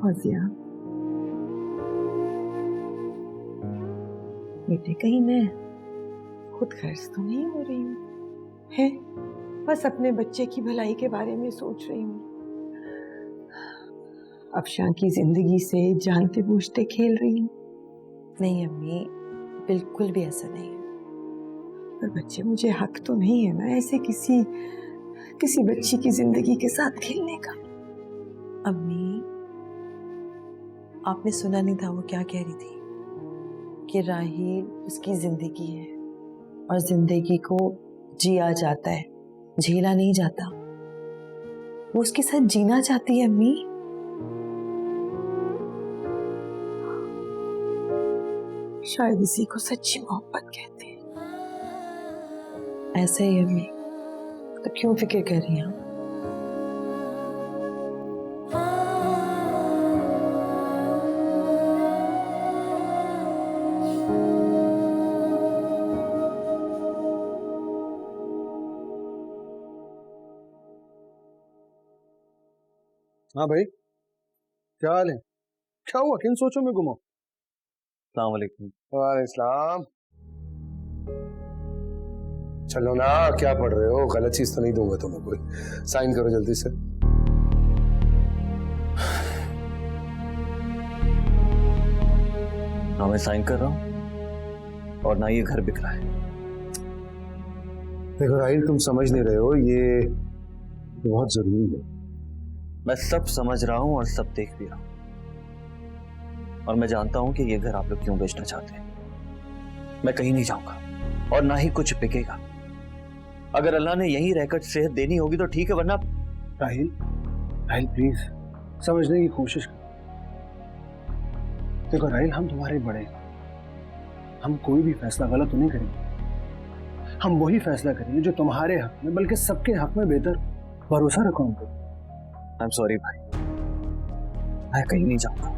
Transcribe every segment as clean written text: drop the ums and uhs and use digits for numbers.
फौजिया बेटे, कहीं मैं खुद खर्च तो नहीं हो रही हूँ? है बस अपने बच्चे की भलाई के बारे में सोच रही हूँ। अफशां की जिंदगी से जानते बूझते खेल रही हूँ। नहीं अम्मी, बिल्कुल भी ऐसा नहीं है। पर बच्चे, मुझे हक तो नहीं है ना ऐसे किसी बच्ची की जिंदगी के साथ खेलने का। अम्मी, आपने सुना नहीं था वो क्या कह रही थी कि राहील उसकी जिंदगी है और जिंदगी को जिया जाता है, झेला नहीं जाता। वो उसके साथ जीना चाहती है अम्मी। शायद इसी को सच्ची मोहब्बत कहते हैं। ऐसे ही अम्मी, तो क्यों फिक्र कर रही हैं? हाँ भाई, क्या हाल है? क्या हुआ, किन सोचों में गुम हो? अस्सलाम वालेकुम। वालेकुम। चलो ना, क्या पढ़ रहे हो? गलत चीज तो नहीं दूंगा तुम्हें कोई। साइन करो जल्दी से। ना मैं साइन कर रहा हूँ और ना ये घर बिक रहा है। देखो राहिल, तुम समझ नहीं रहे हो, ये बहुत जरूरी है। मैं सब समझ रहा हूँ और सब देख भी रहा हूँ, और मैं जानता हूँ कि ये घर आप लोग क्यों बेचना चाहते हैं। मैं कहीं नहीं जाऊंगा और ना ही कुछ बिकेगा। अगर अल्लाह ने यहीं रहकर सेहत देनी होगी तो ठीक है, वरना राहिल, राहिल प्लीज समझने की कोशिश कर। देखो राहिल, हम तुम्हारे बड़े हैं, हम कोई भी फैसला गलत तो नहीं करेंगे। हम वही फैसला करेंगे जो तुम्हारे हक में, बल्कि सबके हक में बेहतर। भरोसा रखो हम पे। आई एम सॉरी भाई, मैं कहीं नहीं जाऊंगा।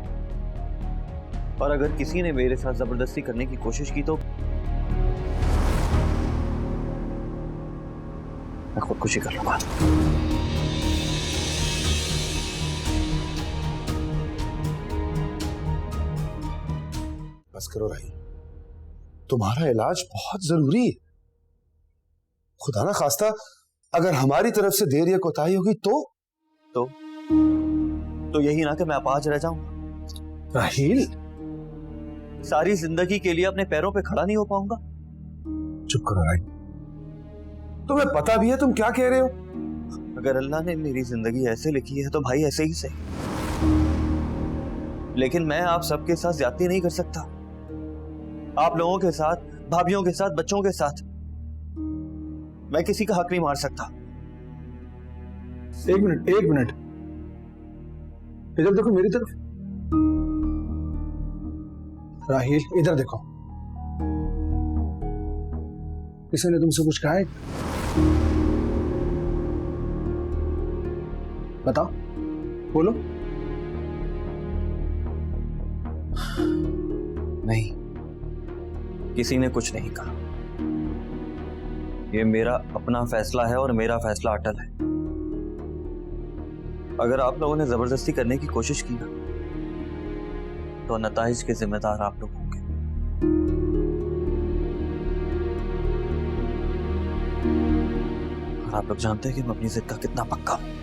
और अगर किसी ने मेरे साथ जबरदस्ती करने की कोशिश की तो मैं खुदकुशी कर लूंगा। बस करो राहिल, तुम्हारा इलाज बहुत जरूरी है। खुदा ना खास्ता अगर हमारी तरफ से देर या कोताही होगी तो यही ना कि मैं अपाहिज रह जाऊंगा। राहिल, सारी जिंदगी के लिए अपने पैरों पे खड़ा नहीं हो पाऊंगा। चुप करो राहिल, तुम्हें पता भी है तुम क्या कह रहे हो। अगर अल्लाह ने मेरी जिंदगी ऐसे लिखी है तो भाई ऐसे ही सही, लेकिन मैं आप सबके साथ ज्यादती नहीं कर सकता। आप लोगों के साथ, भाभीियों के साथ, बच्चों के साथ मैं किसी का हक नहीं मार सकता। एक मिनट, इधर देखो मेरी तरफ। राहिल इधर देखो, किसी ने तुमसे कुछ कहा है? बताओ, बोलो। नहीं, किसी ने कुछ नहीं कहा। ये मेरा अपना फैसला है और मेरा फैसला अटल है। अगर आप लोगों ने जबरदस्ती करने की कोशिश की ना, तो नताइज के जिम्मेदार आप लोग होंगे। और आप लोग जानते हैं कि मैं अपनी जिद का कितना पक्का हूं।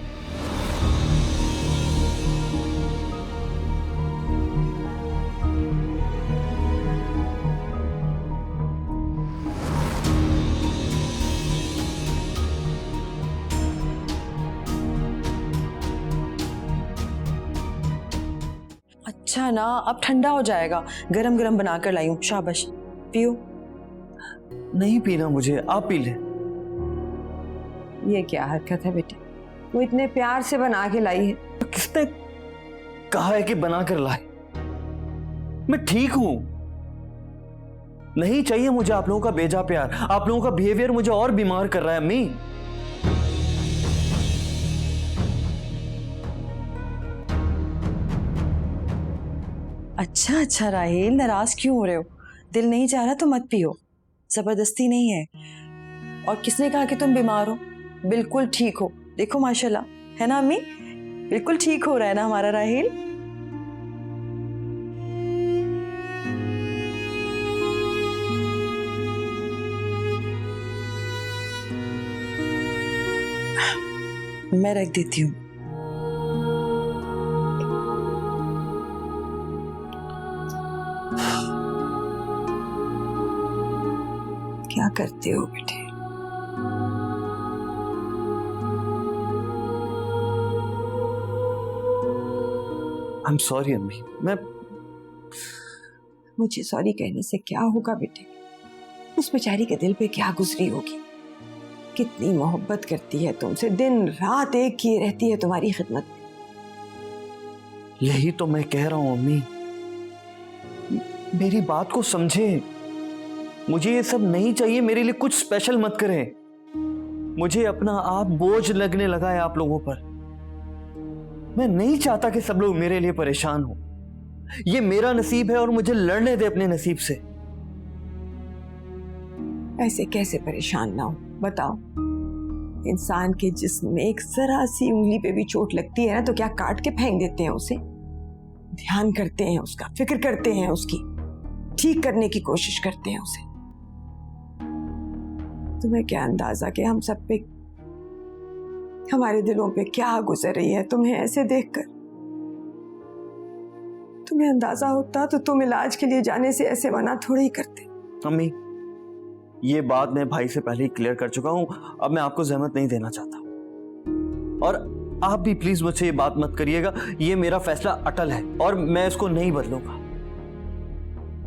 अच्छा ना, अब ठंडा हो जाएगा, गरम गरम बनाकर लाई हूँ। शाबाश, पियो। नहीं पीना मुझे, आप पी ले। ये क्या हरकत है बेटे? वो इतने प्यार से बना के लाई है। तो किसने कहा है कि बना कर लाए? मैं ठीक हूं। नहीं चाहिए मुझे आप लोगों का बेजा प्यार। आप लोगों का बिहेवियर मुझे और बीमार कर रहा है अम्मी। अच्छा राहील, नाराज क्यों हो रहे हो? दिल नहीं चाह रहा तो मत पियो, जबरदस्ती नहीं है। और किसने कहा कि तुम बीमार हो? बिल्कुल ठीक हो। देखो माशाल्लाह, है ना अम्मी? बिल्कुल ठीक हो रहा है ना हमारा राहील? मैं रख देती हूँ। क्या करते हो बेटे? आई एम सॉरी अम्मी। मुझे सॉरी कहने से क्या होगा बेटे? उस बेचारी के दिल पे क्या गुजरी होगी? कितनी मोहब्बत करती है तुमसे, दिन रात एक किए रहती है तुम्हारी खिदमत में। यही तो मैं कह रहा हूं अम्मी, मेरी बात को समझे। मुझे ये सब नहीं चाहिए, मेरे लिए कुछ स्पेशल मत करें। मुझे अपना आप बोझ लगने लगा है आप लोगों पर। मैं नहीं चाहता कि सब लोग मेरे लिए परेशान हो। ये मेरा नसीब है और मुझे लड़ने दे अपने नसीब से। ऐसे कैसे परेशान ना हो बताओ? इंसान के जिस्म में एक जरा सी उंगली पे भी चोट लगती है ना तो क्या काट के फेंक देते हैं उसे? ध्यान करते हैं उसका, फिक्र करते हैं उसकी, ठीक करने की कोशिश करते हैं उसे। तुम्हें क्या अंदाजा कि हम सब पे, हमारे दिलों पे क्या गुजर रही है तुम्हें ऐसे देखकर? तुम्हें अंदाजा होता तो तुम इलाज के लिए जाने से ऐसे मना थोड़ी ही करते। अम्मी, ये बात मैं भाई से पहले ही क्लियर कर चुका हूं। अब मैं आपको जहमत नहीं देना चाहता, और आप भी प्लीज मुझसे ये बात मत करिएगा। ये मेरा फैसला अटल है और मैं इसको नहीं बदलूंगा।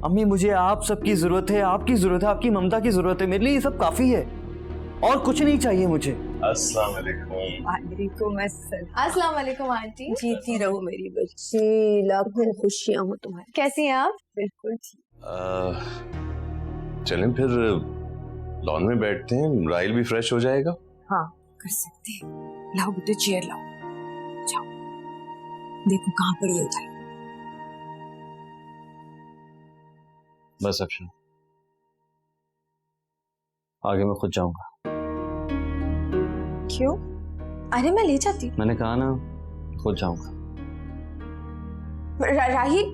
अम्मी, मुझे आप सबकी जरूरत है, आपकी जरूरत है, आपकी ममता की जरूरत है। मेरे लिए ये सब काफी है और कुछ नहीं चाहिए मुझे। अस्सलाम वालेकुम। वालेकुम अस्सलाम। अस्सलाम वालेकुम आंटी। जीती रहो मेरी बच्ची, लाखों खुशियां हो तुम्हारी। कैसी हैं आप? बिल्कुल ठीक। चलें फिर लॉन में बैठते हैं, राइल भी फ्रेश हो जाएगा। हाँ कर सकते हैं। लाओ बेटे चेयर लाओ, जाओ देखो कहाँ पड़ी है उधर। बस अफशन, आगे मैं खुद जाऊंगा। क्यों? अरे मैं ले जाती हूँ। मैंने कहा ना, खुद जाऊंगा। राहिल,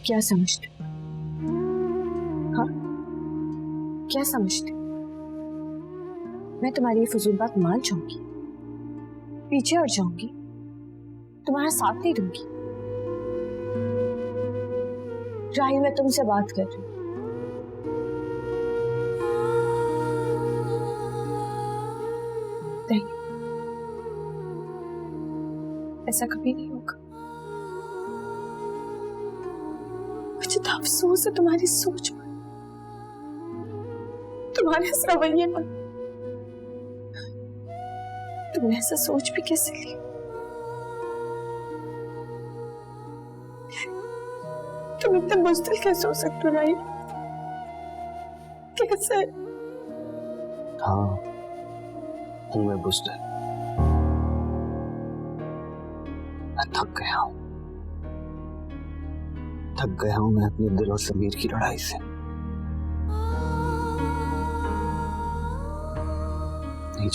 क्या समझते? हाँ क्या समझते? मैं तुम्हारी ये फजूल बात मान जाऊंगी, पीछे हट जाऊंगी, तुम्हारा साथ नहीं दूंगी? राहिल, मैं तुमसे बात कर रही हूँ। नहीं, ऐसा कभी नहीं होगा। मुझे तो अफसोस है तुम्हारी सोच पर, तुम्हारे इस रवैये पर। तुमने ऐसा सोच भी कैसे ली? तुम इतने बुज़दिल कैसे हो सकते हो राहिल? कैसे? हाँ, हूं मैं बुज़दिल। मैं थक गया हूं, मैं अपने दिल और ज़मीर की लड़ाई से। नहीं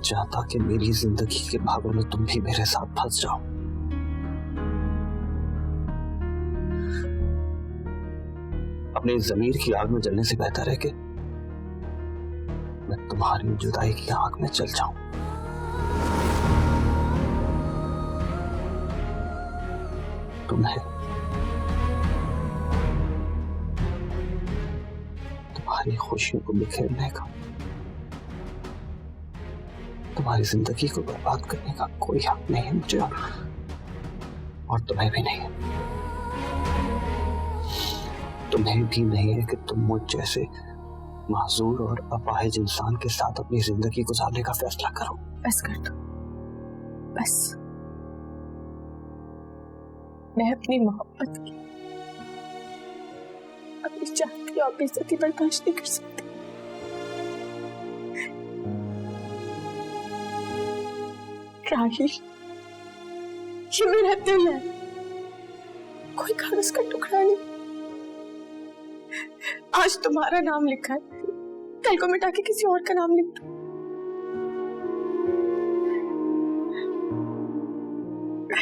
चाहता कि मेरी जिंदगी के भागों में तुम भी मेरे साथ फंस जाओ। अपने ज़मीर की आग में जलने से बेहतर है कि मैं तुम्हारी जुदाई की आग में जल जाऊं। तुम्हारी खुशियों को बिखेरने का, तुम्हारी जिंदगी को बर्बाद करने का कोई हक नहीं है मुझे, और तुम्हें भी नहीं है। तुम्हें भी नहीं है कि तुम मुझ जैसे माजूर और अपाहिज इंसान के साथ अपनी जिंदगी गुजारने का फैसला करो। बस कर दो, बस। मैं अपनी मोहब्बत की अपनी चाहती और बेइज्जती बर्दाश्त नहीं कर सकती। राहिल, ये मेरा दिल है, कोई कागज का टुकड़ा नहीं। आज तुम्हारा नाम लिखा है, कल को मिटा के किसी और का नाम लिख दो।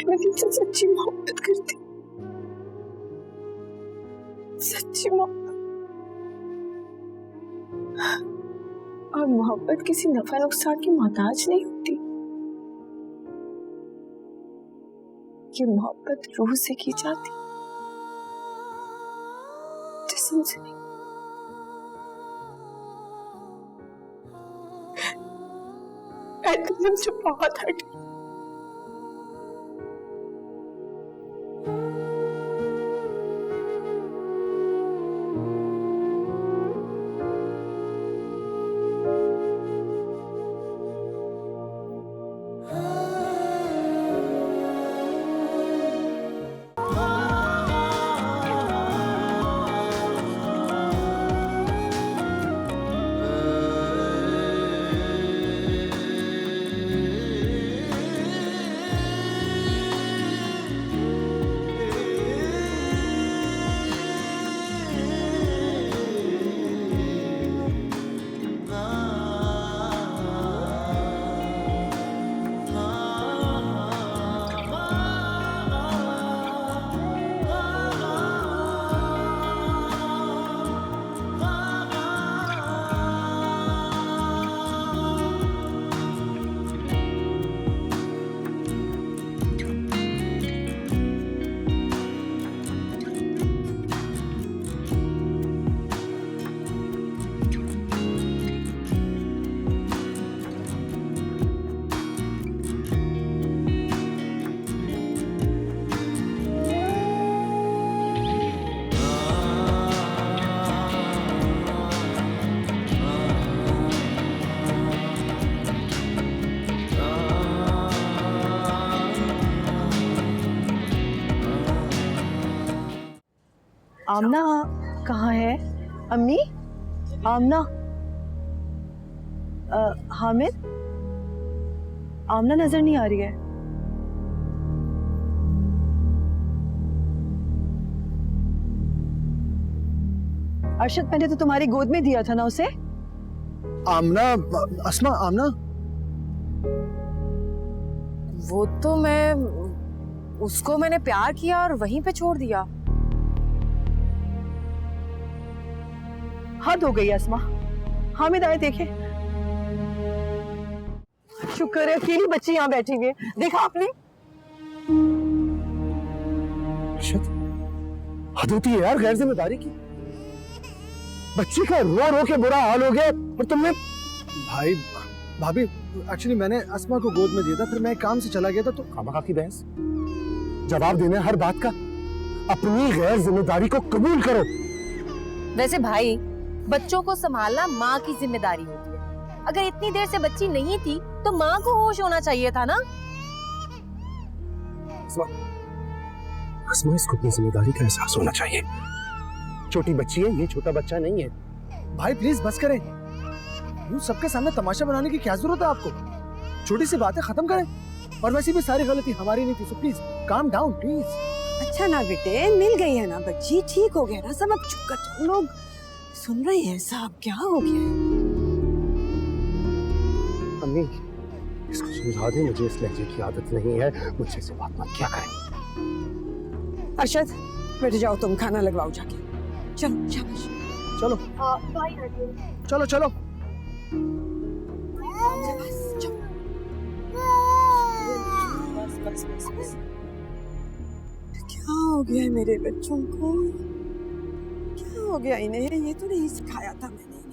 मैं तुमसे सच्ची मोहब्बत करती, सच्ची मोहब्बत। और मोहब्बत किसी नफा नुकसान की मोहताज नहीं होती। ये मोहब्बत रूह से की जाती, जिस्म से नहीं। मैं तुमसे बहुत हटी। आमना कहाँ है? अम्मी, आमना, हामिद, आमना नजर नहीं आ रही है। अरशद, मैंने तो तुम्हारी गोद में दिया था ना उसे। आमना, अस्मा, आमना। वो तो उसको मैंने प्यार किया और वहीं पे छोड़ दिया। हद हो गई अस्मा। हामिद आए देखे। शुक्र है अकेली बच्ची यहाँ बैठी हुई है। देखा आपने? हद होती है यार गैर जिम्मेदारी की। बच्ची का रो रो के बुरा हाल हो गया और तुमने। भाई भाभी, एक्चुअली मैंने अस्मा को गोद में दिया था, फिर मैं काम से चला गया था तो खामखा की बहस। जवाब देना हर बात का। अपनी गैर जिम्मेदारी को कबूल करो। वैसे भाई, बच्चों को संभालना माँ की जिम्मेदारी होती है। अगर इतनी देर से बच्ची नहीं थी तो माँ को होश होना चाहिए था ना। अस्मा, इसको अपनी जिम्मेदारी का एहसास होना चाहिए। छोटी बच्ची है ये, छोटा बच्चा नहीं है। भाई प्लीज बस करें। सबके सामने तमाशा बनाने की क्या जरूरत है आपको? छोटी सी बातें खत्म करें। और वैसे भी सारी गलती हमारी नहीं थी, so please calm down please. अच्छा ना बेटे, मिल गई है ना बच्ची, ठीक हो गया ना सब। अब चुप कर जाओ। लोग सुन रहे हैं साहब, क्या हो गया है? अम्मी, इसको समझा दे, मुझे इस लहजे की आदत नहीं है, मुझसे से बात मत क्या करें। अरशद, बैठ जाओ, तुम खाना लगवाओ जाके। चलो शाबाश। चलो चलो चलो। क्या हो गया है मेरे बच्चों को? क्या हो गया इन्हें? ये तो नहीं सिखाया था मैंने।